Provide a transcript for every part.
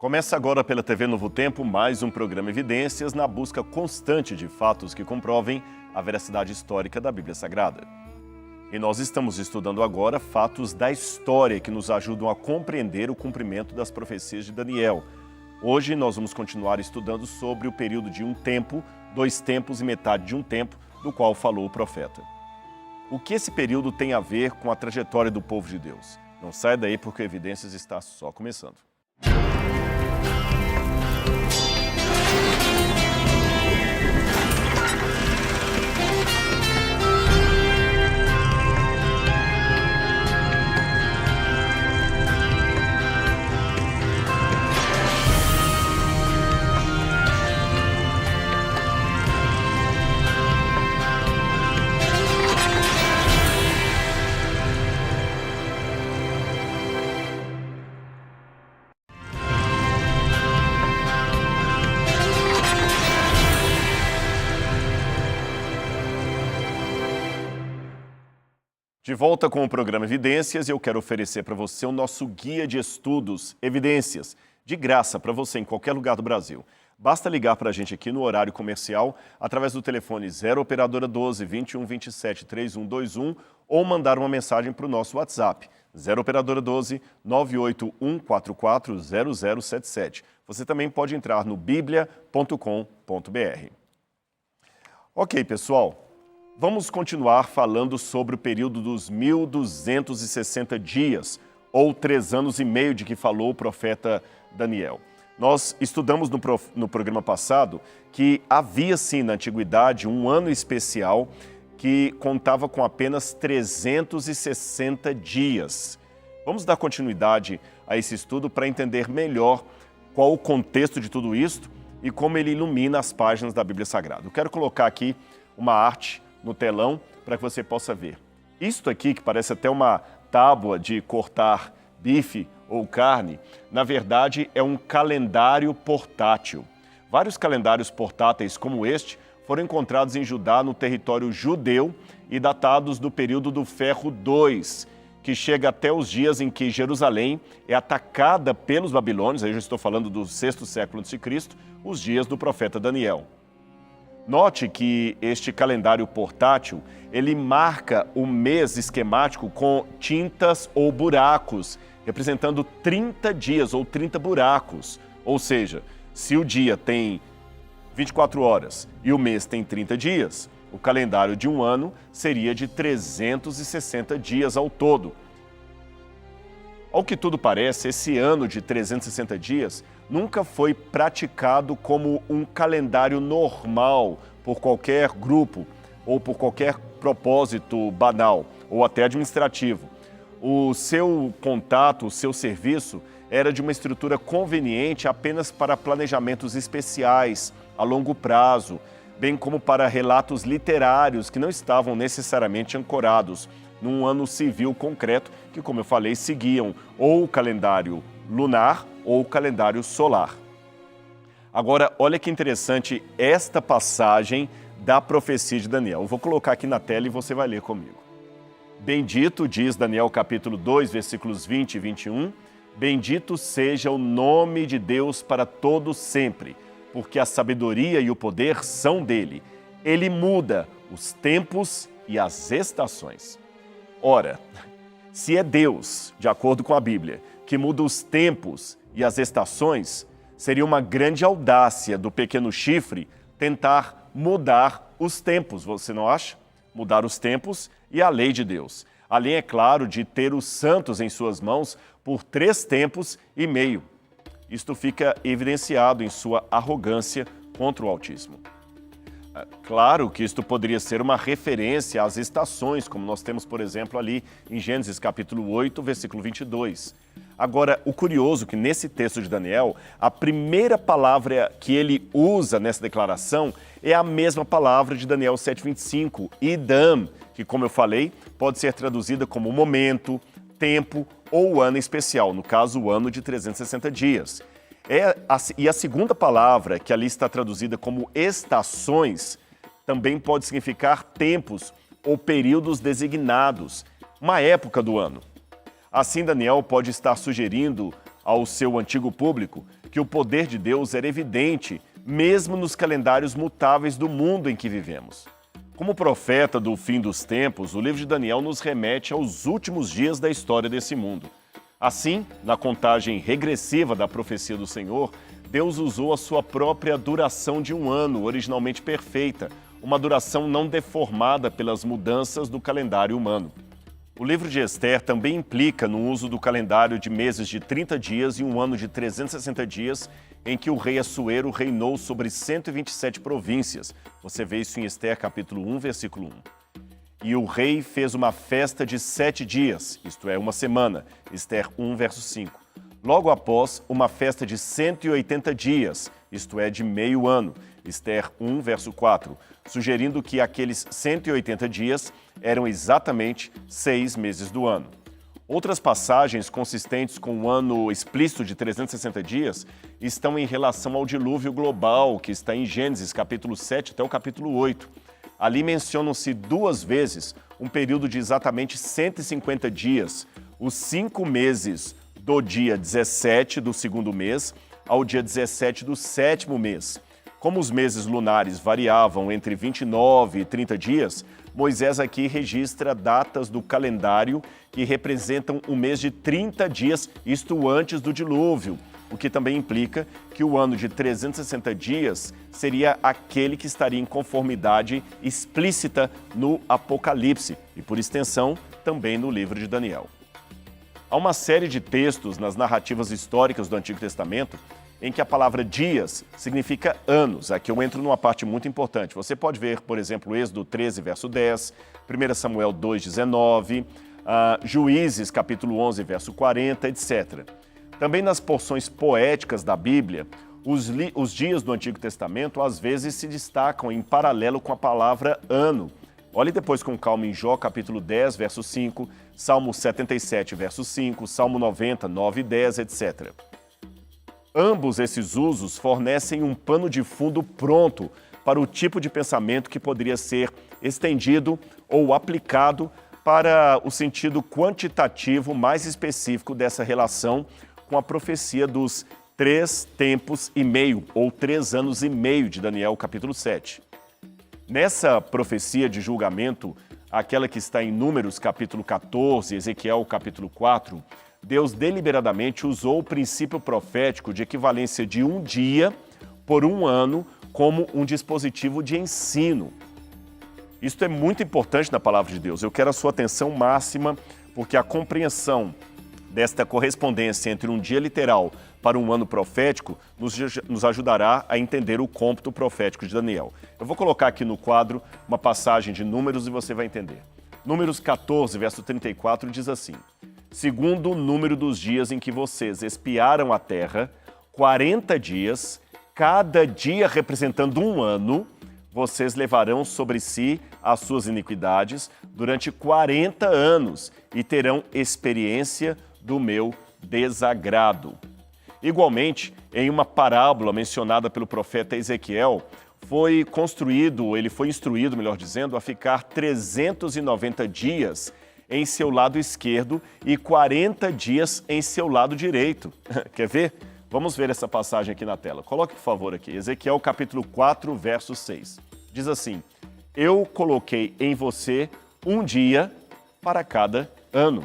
Começa agora pela TV Novo Tempo mais um programa Evidências na busca constante de fatos que comprovem a veracidade histórica da Bíblia Sagrada. E nós estamos estudando agora fatos da história que nos ajudam a compreender o cumprimento das profecias de Daniel. Hoje nós vamos continuar estudando sobre o período de um tempo, 2 tempos e metade de um tempo, do qual falou o profeta. O que esse período tem a ver com a trajetória do povo de Deus? Não saia daí porque Evidências está só começando. De volta com o programa Evidências, eu quero oferecer para você o nosso guia de estudos Evidências, de graça para você em qualquer lugar do Brasil. Basta ligar para a gente aqui no horário comercial, através do telefone 0 operadora 12 21 27 3121 ou mandar uma mensagem para o nosso WhatsApp, 0 operadora 12 98144 0077. Você também pode entrar no biblia.com.br. Ok, pessoal. Vamos continuar falando sobre o período dos 1260 dias, ou 3 anos e meio de que falou o profeta Daniel. Nós estudamos no programa passado que havia sim na antiguidade um ano especial que contava com apenas 360 dias. Vamos dar continuidade a esse estudo para entender melhor qual o contexto de tudo isso e como ele ilumina as páginas da Bíblia Sagrada. Eu quero colocar aqui uma arte no telão para que você possa ver. Isto aqui, que parece até uma tábua de cortar bife ou carne, na verdade é um calendário portátil. Vários calendários portáteis como este foram encontrados em Judá, no território judeu, e datados do período do Ferro II, que chega até os dias em que Jerusalém é atacada pelos babilônios, aí eu já estou falando do 6º século a.C., os dias do profeta Daniel. Note que este calendário portátil, ele marca o mês esquemático com tintas ou buracos, representando 30 dias ou 30 buracos. Ou seja, se o dia tem 24 horas e o mês tem 30 dias, o calendário de um ano seria de 360 dias ao todo. Ao que tudo parece, esse ano de 360 dias nunca foi praticado como um calendário normal por qualquer grupo ou por qualquer propósito banal ou até administrativo. O seu contato, o seu serviço era de uma estrutura conveniente apenas para planejamentos especiais a longo prazo, bem como para relatos literários que não estavam necessariamente ancorados num ano civil concreto, que, como eu falei, seguiam ou o calendário lunar ou o calendário solar. Agora, olha que interessante esta passagem da profecia de Daniel. Eu vou colocar aqui na tela e você vai ler comigo. Bendito, diz Daniel capítulo 2, versículos 20 e 21, bendito seja o nome de Deus para todo sempre, porque a sabedoria e o poder são dele. Ele muda os tempos e as estações. Ora, se é Deus, de acordo com a Bíblia, que muda os tempos e as estações, seria uma grande audácia do pequeno chifre tentar mudar os tempos, você não acha? Mudar os tempos e a lei de Deus. Além, é claro, de ter os santos em suas mãos por 3 tempos e meio. Isto fica evidenciado em sua arrogância contra o Altíssimo. Claro que isto poderia ser uma referência às estações, como nós temos, por exemplo, ali em Gênesis capítulo 8, versículo 22. Agora, o curioso é que nesse texto de Daniel, a primeira palavra que ele usa nessa declaração é a mesma palavra de Daniel 7,25, idam, que, como eu falei, pode ser traduzida como momento, tempo ou ano especial, no caso, o ano de 360 dias. E a segunda palavra, que ali está traduzida como estações, também pode significar tempos ou períodos designados, uma época do ano. Assim, Daniel pode estar sugerindo ao seu antigo público que o poder de Deus era evidente, mesmo nos calendários mutáveis do mundo em que vivemos. Como profeta do fim dos tempos, o livro de Daniel nos remete aos últimos dias da história desse mundo. Assim, na contagem regressiva da profecia do Senhor, Deus usou a sua própria duração de um ano, originalmente perfeita, uma duração não deformada pelas mudanças do calendário humano. O livro de Ester também implica no uso do calendário de meses de 30 dias e um ano de 360 dias, em que o rei Assuero reinou sobre 127 províncias. Você vê isso em Ester capítulo 1, versículo 1. E o rei fez uma festa de 7 dias, isto é, uma semana, Ester 1, verso 5. Logo após, uma festa de 180 dias, isto é, de meio ano, Ester 1, verso 4, sugerindo que aqueles 180 dias eram exatamente 6 meses do ano. Outras passagens consistentes com o ano explícito de 360 dias estão em relação ao dilúvio global, que está em Gênesis, capítulo 7 até o capítulo 8. Ali mencionam-se 2 vezes um período de exatamente 150 dias, os 5 meses do dia 17 do segundo mês ao dia 17 do 7º mês. Como os meses lunares variavam entre 29 e 30 dias, Moisés aqui registra datas do calendário que representam um mês de 30 dias, isto antes do dilúvio, o que também implica que o ano de 360 dias seria aquele que estaria em conformidade explícita no Apocalipse e, por extensão, também no livro de Daniel. Há uma série de textos nas narrativas históricas do Antigo Testamento em que a palavra dias significa anos. Aqui eu entro numa parte muito importante. Você pode ver, por exemplo, Êxodo 13, verso 10, 1 Samuel 2, 19, Juízes, capítulo 11, verso 40, etc. Também nas porções poéticas da Bíblia, os dias do Antigo Testamento às vezes se destacam em paralelo com a palavra ano. Olhe depois com calma em Jó, capítulo 10, verso 5, Salmo 77, verso 5, Salmo 90, 9 e 10, etc. Ambos esses usos fornecem um pano de fundo pronto para o tipo de pensamento que poderia ser estendido ou aplicado para o sentido quantitativo mais específico dessa relação com a profecia dos 3 tempos e meio, ou 3 anos e meio de Daniel, capítulo 7. Nessa profecia de julgamento, aquela que está em Números, capítulo 14, Ezequiel, capítulo 4, Deus deliberadamente usou o princípio profético de equivalência de um dia por um ano como um dispositivo de ensino. Isto é muito importante na palavra de Deus. Eu quero a sua atenção máxima, porque a compreensão desta correspondência entre um dia literal para um ano profético nos ajudará a entender o cômputo profético de Daniel. Eu vou colocar aqui no quadro uma passagem de Números e você vai entender. Números 14, verso 34 diz assim: segundo o número dos dias em que vocês espiaram a terra, 40 dias, cada dia representando um ano, vocês levarão sobre si as suas iniquidades durante 40 anos e terão experiência do meu desagrado. Igualmente, em uma parábola mencionada pelo profeta Ezequiel, ele foi instruído, melhor dizendo, a ficar 390 dias em seu lado esquerdo e 40 dias em seu lado direito. Quer ver? Vamos ver essa passagem aqui na tela. Coloque, por favor, aqui. Ezequiel, capítulo 4, verso 6. Diz assim: eu coloquei em você um dia para cada ano.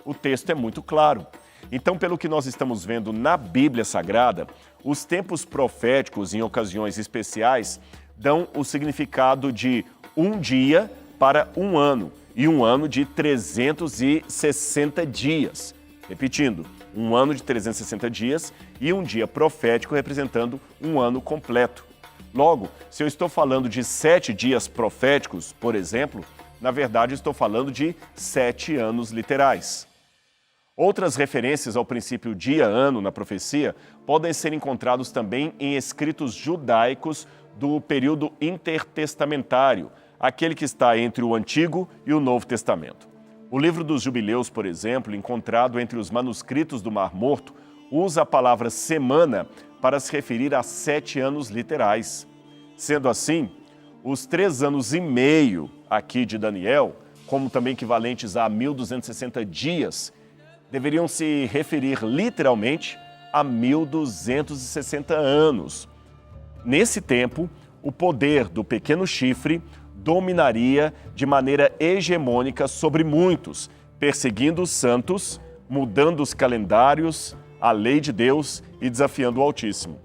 O texto é muito claro. Então, pelo que nós estamos vendo na Bíblia Sagrada, os tempos proféticos, em ocasiões especiais, dão o significado de um dia para um ano, e um ano de 360 dias. Repetindo, um ano de 360 dias e um dia profético representando um ano completo. Logo, se eu estou falando de 7 dias proféticos, por exemplo, na verdade estou falando de 7 anos literais. Outras referências ao princípio dia-ano na profecia podem ser encontrados também em escritos judaicos do período intertestamentário, aquele que está entre o Antigo e o Novo Testamento. O livro dos Jubileus, por exemplo, encontrado entre os manuscritos do Mar Morto, usa a palavra semana para se referir a 7 anos literais. Sendo assim, os 3 anos e meio aqui de Daniel, como também equivalentes a 1.260 dias, deveriam se referir literalmente a 1260 anos. Nesse tempo, o poder do pequeno chifre dominaria de maneira hegemônica sobre muitos, perseguindo os santos, mudando os calendários, a lei de Deus e desafiando o Altíssimo.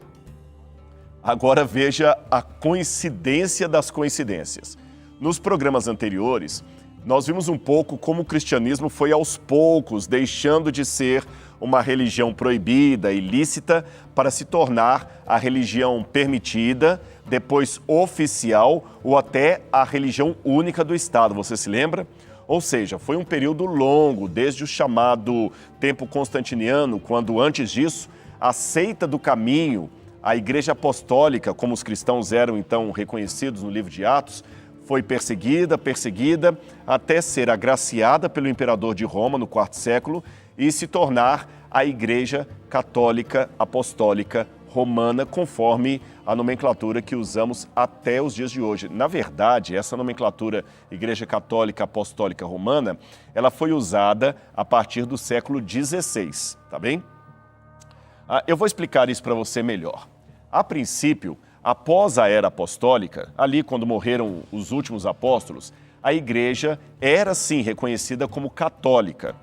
Agora veja a coincidência das coincidências. Nos programas anteriores, nós vimos um pouco como o cristianismo foi aos poucos deixando de ser uma religião proibida, ilícita, para se tornar a religião permitida, depois oficial ou até a religião única do Estado. Você se lembra? Ou seja, foi um período longo, desde o chamado tempo constantiniano, quando antes disso, a seita do caminho, a Igreja Apostólica, como os cristãos eram então reconhecidos no livro de Atos, foi perseguida, até ser agraciada pelo imperador de Roma no quarto século e se tornar a Igreja Católica Apostólica Romana, conforme a nomenclatura que usamos até os dias de hoje. Na verdade, essa nomenclatura Igreja Católica Apostólica Romana, ela foi usada a partir do século XVI, tá bem? Eu vou explicar isso para você melhor. A princípio, após a era apostólica, ali quando morreram os últimos apóstolos, a igreja era sim reconhecida como católica.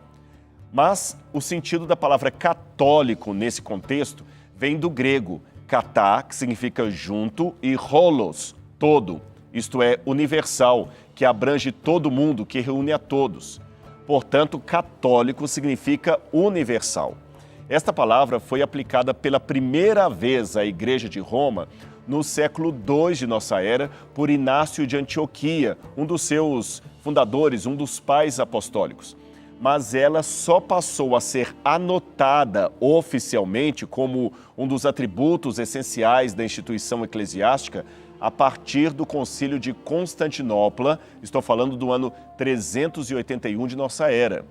Mas o sentido da palavra católico nesse contexto vem do grego katá, que significa junto, e holos, todo, isto é, universal, que abrange todo mundo, que reúne a todos. Portanto, católico significa universal. Esta palavra foi aplicada pela primeira vez à Igreja de Roma no século II de nossa era por Inácio de Antioquia, um dos seus fundadores, um dos pais apostólicos. Mas ela só passou a ser anotada oficialmente como um dos atributos essenciais da instituição eclesiástica a partir do Concílio de Constantinopla, estou falando do ano 381 de nossa era.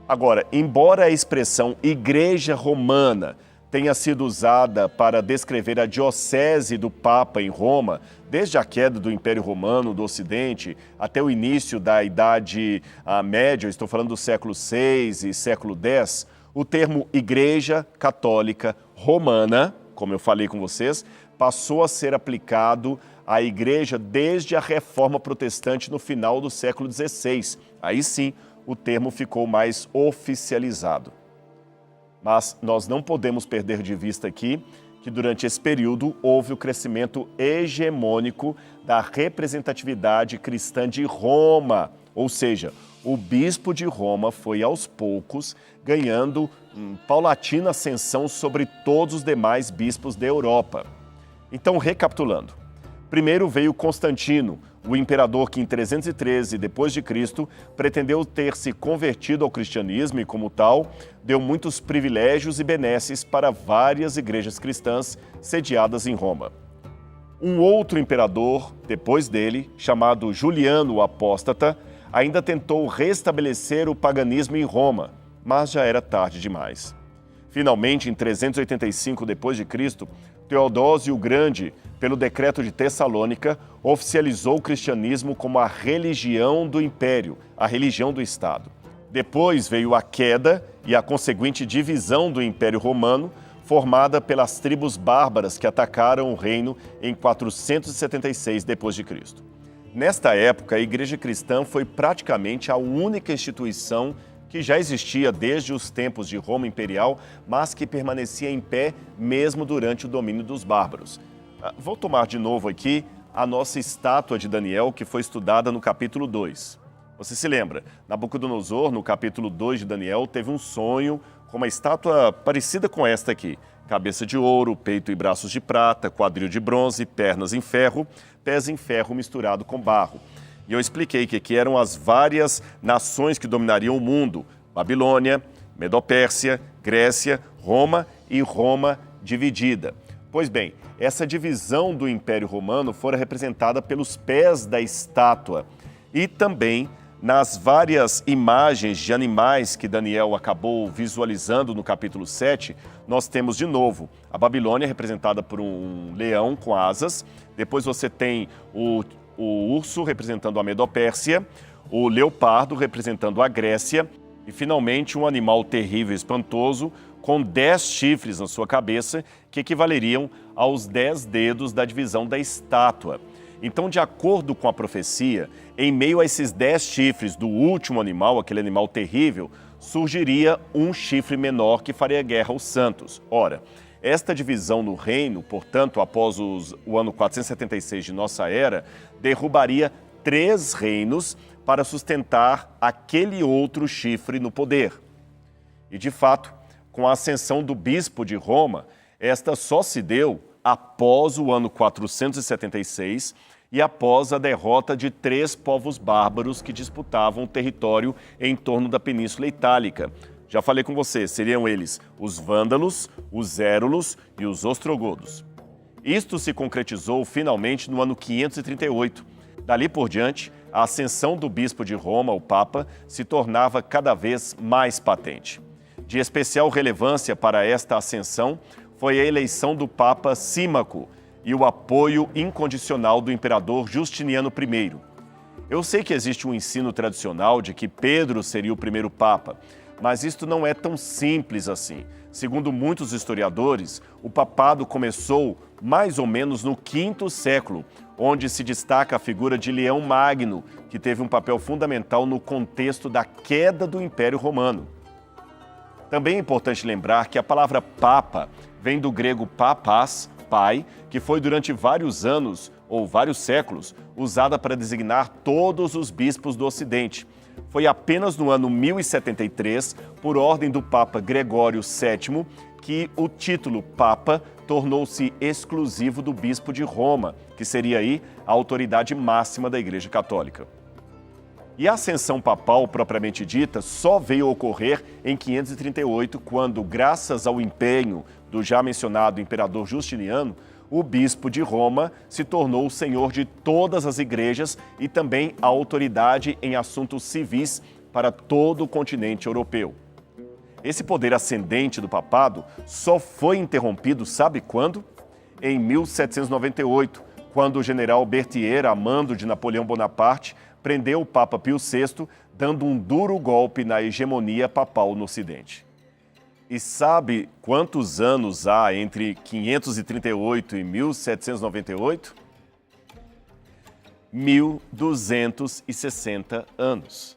Agora, embora a expressão Igreja Romana tenha sido usada para descrever a diocese do Papa em Roma, desde a queda do Império Romano do Ocidente até o início da Idade Média, estou falando do século VI e século X, o termo Igreja Católica Romana, como eu falei com vocês, passou a ser aplicado à Igreja desde a Reforma Protestante no final do século XVI. Aí sim, o termo ficou mais oficializado. Mas nós não podemos perder de vista aqui que durante esse período houve o crescimento hegemônico da representatividade cristã de Roma, ou seja, o bispo de Roma foi aos poucos ganhando paulatina ascensão sobre todos os demais bispos da Europa. Então, recapitulando, primeiro veio Constantino, o imperador que em 313 d.C. pretendeu ter se convertido ao cristianismo e, como tal, deu muitos privilégios e benesses para várias igrejas cristãs sediadas em Roma. Um outro imperador, depois dele, chamado Juliano o Apóstata, ainda tentou restabelecer o paganismo em Roma, mas já era tarde demais. Finalmente, em 385 d.C., Teodósio o Grande, pelo decreto de Tessalônica, oficializou o cristianismo como a religião do império, a religião do Estado. Depois veio a queda e a conseguinte divisão do Império Romano, formada pelas tribos bárbaras que atacaram o reino em 476 d.C. Nesta época, a Igreja Cristã foi praticamente a única instituição que já existia desde os tempos de Roma Imperial, mas que permanecia em pé mesmo durante o domínio dos bárbaros. Vou tomar de novo aqui a nossa estátua de Daniel, que foi estudada no capítulo 2. Você se lembra? Nabucodonosor, no capítulo 2 de Daniel, teve um sonho com uma estátua parecida com esta aqui. Cabeça de ouro, peito e braços de prata, quadril de bronze, pernas em ferro, pés em ferro misturado com barro. E eu expliquei que aqui eram as várias nações que dominariam o mundo: Babilônia, Medopérsia, Grécia, Roma e Roma dividida. Pois bem, essa divisão do Império Romano fora representada pelos pés da estátua e também nas várias imagens de animais que Daniel acabou visualizando no capítulo 7, nós temos de novo a Babilônia representada por um leão com asas, depois você tem o urso representando a Medopérsia, o leopardo representando a Grécia e, finalmente, um animal terrível e espantoso com 10 chifres na sua cabeça, que equivaleriam aos 10 dedos da divisão da estátua. Então, de acordo com a profecia, em meio a esses 10 chifres do último animal, aquele animal terrível, surgiria um chifre menor que faria guerra aos santos. Ora, esta divisão no reino, portanto, após o ano 476 de nossa era, derrubaria 3 reinos para sustentar aquele outro chifre no poder. E, de fato, com a ascensão do bispo de Roma, esta só se deu após o ano 476 e após a derrota de 3 povos bárbaros que disputavam o território em torno da Península Itálica. Já falei com você, seriam eles os vândalos, os érulos e os ostrogodos. Isto se concretizou finalmente no ano 538. Dali por diante, a ascensão do bispo de Roma, o Papa, se tornava cada vez mais patente. De especial relevância para esta ascensão foi a eleição do Papa Símaco e o apoio incondicional do imperador Justiniano I. Eu sei que existe um ensino tradicional de que Pedro seria o primeiro Papa, mas isto não é tão simples assim. Segundo muitos historiadores, o papado começou mais ou menos no V século, onde se destaca a figura de Leão Magno, que teve um papel fundamental no contexto da queda do Império Romano. Também é importante lembrar que a palavra papa vem do grego papas, pai, que foi durante vários anos ou vários séculos usada para designar todos os bispos do Ocidente. Foi apenas no ano 1073, por ordem do Papa Gregório VII, que o título Papa tornou-se exclusivo do bispo de Roma, que seria aí a autoridade máxima da Igreja Católica. E a ascensão papal, propriamente dita, só veio ocorrer em 538, quando, graças ao empenho do já mencionado imperador Justiniano, o bispo de Roma se tornou o senhor de todas as igrejas e também a autoridade em assuntos civis para todo o continente europeu. Esse poder ascendente do papado só foi interrompido, sabe quando? Em 1798, quando o general Berthier, a mando de Napoleão Bonaparte, prendeu o Papa Pio VI, dando um duro golpe na hegemonia papal no Ocidente. E sabe quantos anos há entre 538 e 1798? 1260 anos.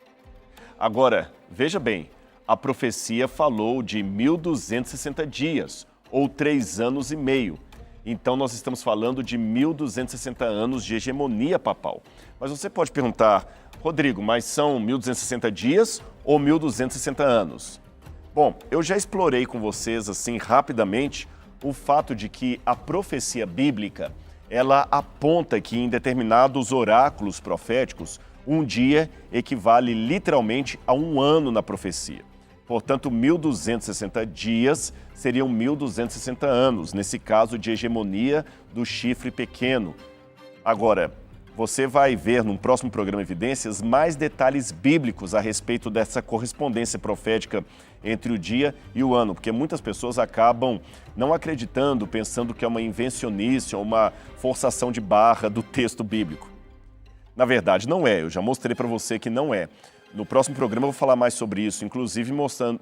Agora, veja bem, a profecia falou de 1260 dias, ou 3 anos e meio. Então, nós estamos falando de 1260 anos de hegemonia papal. Mas você pode perguntar, Rodrigo, mas são 1260 dias ou 1260 anos? Bom, eu já explorei com vocês, assim, rapidamente, o fato de que a profecia bíblica, ela aponta que em determinados oráculos proféticos, um dia equivale literalmente a um ano na profecia. Portanto, 1260 dias seriam 1260 anos, nesse caso de hegemonia do chifre pequeno. Agora, você vai ver num próximo programa Evidências mais detalhes bíblicos a respeito dessa correspondência profética entre o dia e o ano, porque muitas pessoas acabam não acreditando, pensando que é uma invencionice ou uma forçação de barra do texto bíblico. Na verdade, não é. Eu já mostrei para você que não é. No próximo programa eu vou falar mais sobre isso, inclusive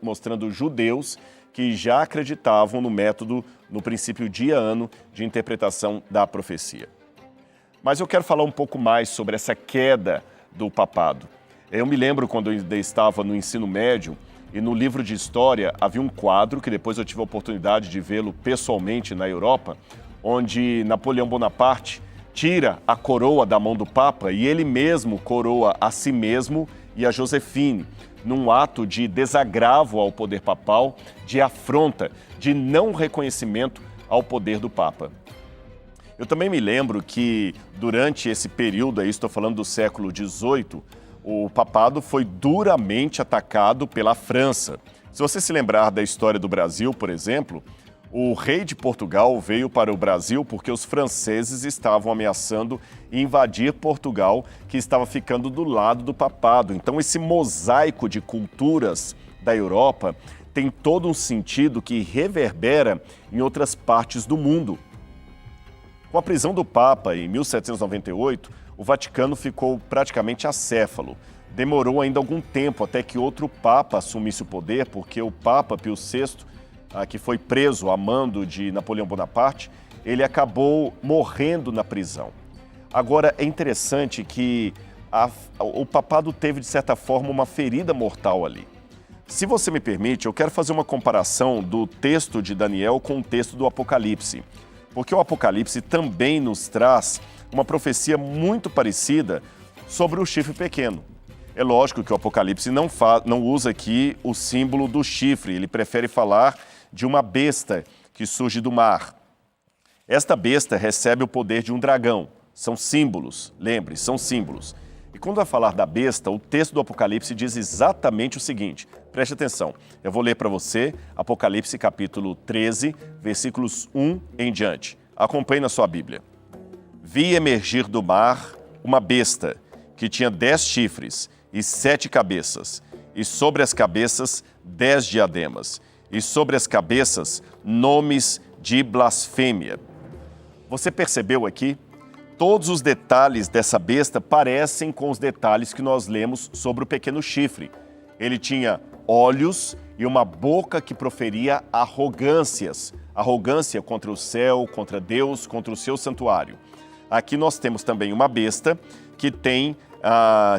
mostrando judeus que já acreditavam no método, no princípio dia-ano de interpretação da profecia. Mas eu quero falar um pouco mais sobre essa queda do papado. Eu me lembro quando eu ainda estava no ensino médio e no livro de história havia um quadro, que depois eu tive a oportunidade de vê-lo pessoalmente na Europa, onde Napoleão Bonaparte tira a coroa da mão do Papa e ele mesmo coroa a si mesmo e a Josefine, num ato de desagravo ao poder papal, de afronta, de não reconhecimento ao poder do Papa. Eu também me lembro que durante esse período, aí estou falando do século XVIII, o papado foi duramente atacado pela França. Se você se lembrar da história do Brasil, por exemplo, o rei de Portugal veio para o Brasil porque os franceses estavam ameaçando invadir Portugal, que estava ficando do lado do papado. Então, esse mosaico de culturas da Europa tem todo um sentido que reverbera em outras partes do mundo. Com a prisão do Papa em 1798, o Vaticano ficou praticamente acéfalo. Demorou ainda algum tempo até que outro Papa assumisse o poder, porque o Papa Pio VI que foi preso a mando de Napoleão Bonaparte, ele acabou morrendo na prisão. Agora, é interessante que o papado teve, de certa forma, uma ferida mortal ali. Se você me permite, eu quero fazer uma comparação do texto de Daniel com o texto do Apocalipse, porque o Apocalipse também nos traz uma profecia muito parecida sobre o chifre pequeno. É lógico que o Apocalipse não usa aqui o símbolo do chifre, ele prefere falar de uma besta que surge do mar. Esta besta recebe o poder de um dragão. São símbolos, lembre, são símbolos. E quando vai falar da besta, o texto do Apocalipse diz exatamente o seguinte. Preste atenção, eu vou ler para você Apocalipse capítulo 13, versículos 1 em diante. Acompanhe na sua Bíblia. Vi emergir do mar uma besta que tinha 10 chifres e 7 cabeças, e sobre as cabeças 10 diademas, e sobre as cabeças nomes de blasfêmia. Você percebeu aqui? Todos os detalhes dessa besta parecem com os detalhes que nós lemos sobre o pequeno chifre. Ele tinha olhos e uma boca que proferia arrogâncias. Arrogância contra o céu, contra Deus, contra o seu santuário. Aqui nós temos também uma besta que tem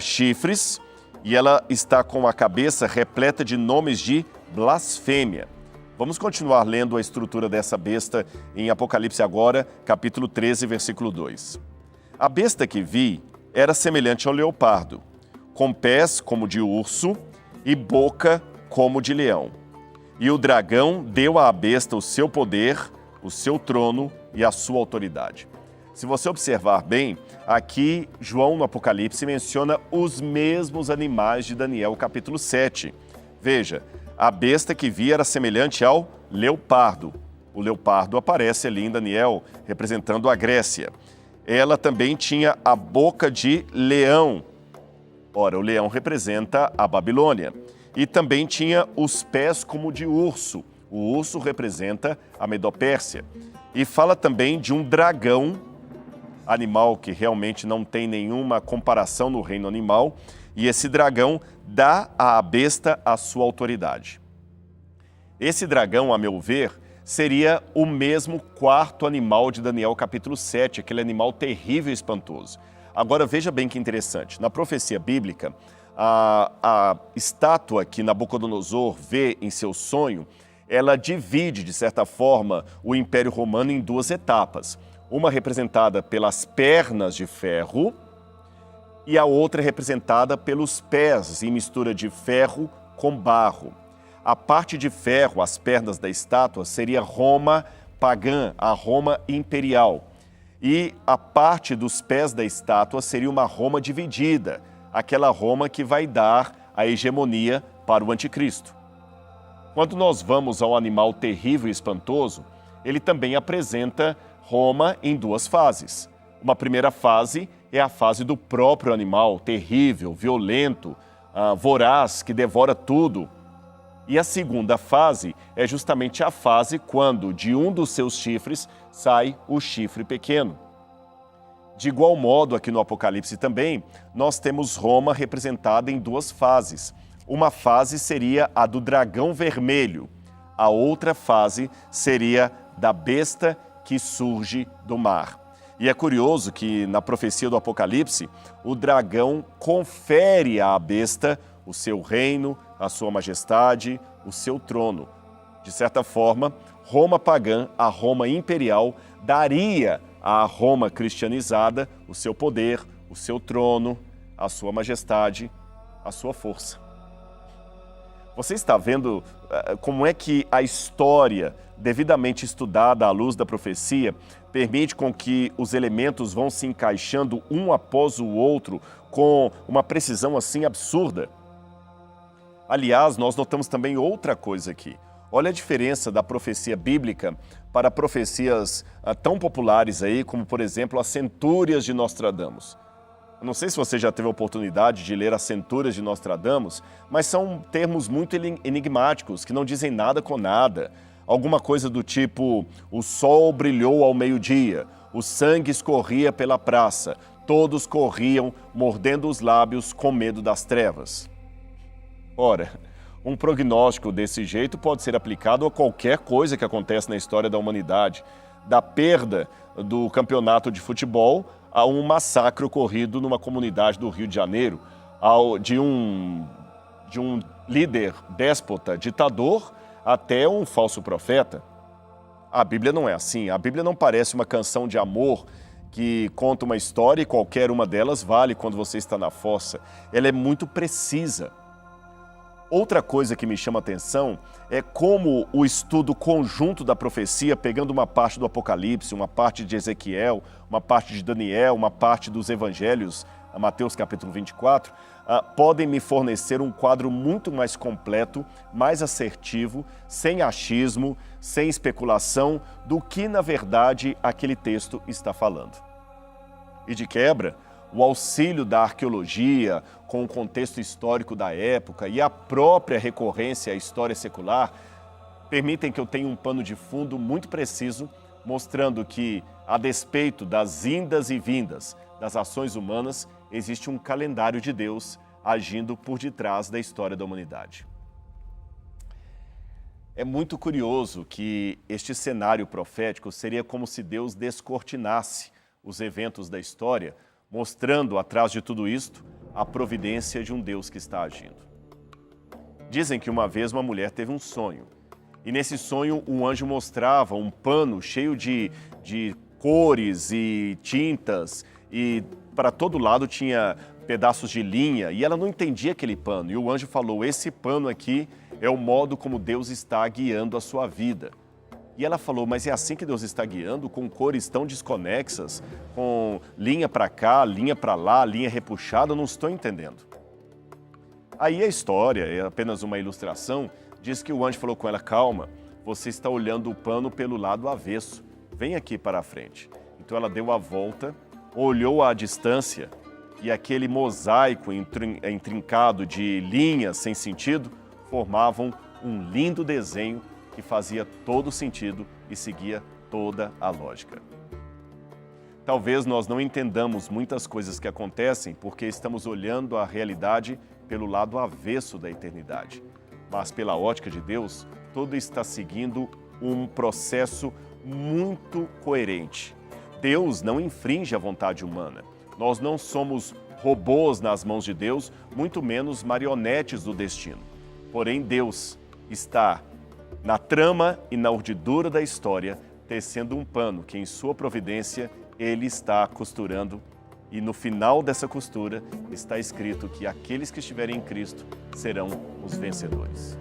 chifres e ela está com a cabeça repleta de nomes de blasfêmia. Vamos continuar lendo a estrutura dessa besta em Apocalipse agora, capítulo 13, versículo 2. A besta que vi era semelhante ao leopardo, com pés como de urso e boca como de leão. E o dragão deu à besta o seu poder, o seu trono e a sua autoridade. Se você observar bem, aqui João no Apocalipse menciona os mesmos animais de Daniel, capítulo 7. Veja, a besta que vi era semelhante ao leopardo. O leopardo aparece ali em Daniel, representando a Grécia. Ela também tinha a boca de leão. Ora, o leão representa a Babilônia. E também tinha os pés como de urso. O urso representa a Medopérsia. E fala também de um dragão, animal que realmente não tem nenhuma comparação no reino animal, e esse dragão dá à besta a sua autoridade. Esse dragão, a meu ver, seria o mesmo quarto animal de Daniel capítulo 7, aquele animal terrível e espantoso. Agora veja bem que interessante, na profecia bíblica, a estátua que Nabucodonosor vê em seu sonho, ela divide, de certa forma, o Império Romano em duas etapas. Uma representada pelas pernas de ferro e a outra representada pelos pés, em mistura de ferro com barro. A parte de ferro, as pernas da estátua, seria Roma pagã, a Roma imperial. E a parte dos pés da estátua seria uma Roma dividida, aquela Roma que vai dar a hegemonia para o anticristo. Quando nós vamos ao animal terrível e espantoso, ele também apresenta Roma em duas fases. Uma primeira fase é a fase do próprio animal, terrível, violento, voraz, que devora tudo. E a segunda fase é justamente a fase quando de um dos seus chifres sai o chifre pequeno. De igual modo, aqui no Apocalipse também, nós temos Roma representada em duas fases. Uma fase seria a do dragão vermelho, a outra fase seria da besta que surge do mar. E é curioso que na profecia do Apocalipse, o dragão confere à besta o seu reino, a sua majestade, o seu trono. De certa forma, Roma pagã, a Roma imperial, daria à Roma cristianizada o seu poder, o seu trono, a sua majestade, a sua força. Você está vendo como é que a história, devidamente estudada à luz da profecia, permite com que os elementos vão se encaixando um após o outro com uma precisão assim absurda? Aliás, nós notamos também outra coisa aqui. Olha a diferença da profecia bíblica para profecias tão populares aí, como, por exemplo, as Centúrias de Nostradamus. Eu não sei se você já teve a oportunidade de ler as Centúrias de Nostradamus, mas são termos muito enigmáticos, que não dizem nada com nada. Alguma coisa do tipo, o sol brilhou ao meio-dia, o sangue escorria pela praça, todos corriam, mordendo os lábios com medo das trevas. Ora, Um prognóstico desse jeito pode ser aplicado a qualquer coisa que acontece na história da humanidade, da perda do campeonato de futebol a um massacre ocorrido numa comunidade do Rio de Janeiro, de um líder déspota, ditador, até um falso profeta. A Bíblia não é assim. A Bíblia não parece uma canção de amor que conta uma história e qualquer uma delas vale quando você está na fossa. Ela é muito precisa. Outra coisa que me chama a atenção é como o estudo conjunto da profecia, pegando uma parte do Apocalipse, uma parte de Ezequiel, uma parte de Daniel, uma parte dos Evangelhos, Mateus capítulo 24, podem me fornecer um quadro muito mais completo, mais assertivo, sem achismo, sem especulação, do que, na verdade, aquele texto está falando. E de quebra, o auxílio da arqueologia, com o contexto histórico da época e a própria recorrência à história secular, permitem que eu tenha um pano de fundo muito preciso, mostrando que, a despeito das indas e vindas das ações humanas, existe um calendário de Deus agindo por detrás da história da humanidade. É muito curioso que este cenário profético seria como se Deus descortinasse os eventos da história, mostrando atrás de tudo isto a providência de um Deus que está agindo. Dizem que uma vez uma mulher teve um sonho, e nesse sonho um anjo mostrava um pano cheio de cores e tintas, e para todo lado tinha pedaços de linha, e ela não entendia aquele pano. E o anjo falou: esse pano aqui é o modo como Deus está guiando a sua vida. E ela falou: mas é assim que Deus está guiando, com cores tão desconexas, com linha para cá, linha para lá, linha repuxada? Eu não estou entendendo. Aí a história, é apenas uma ilustração, diz que o anjo falou com ela: calma, você está olhando o pano pelo lado avesso, vem aqui para a frente. Então ela deu a volta, olhou à distância, e aquele mosaico intrincado de linhas sem sentido formavam um lindo desenho que fazia todo sentido e seguia toda a lógica. Talvez nós não entendamos muitas coisas que acontecem porque estamos olhando a realidade pelo lado avesso da eternidade. Mas pela ótica de Deus, tudo está seguindo um processo muito coerente. Deus não infringe a vontade humana. Nós não somos robôs nas mãos de Deus, muito menos marionetes do destino. Porém, Deus está na trama e na urdidura da história, tecendo um pano que, em sua providência, Ele está costurando. E no final dessa costura está escrito que aqueles que estiverem em Cristo serão os vencedores.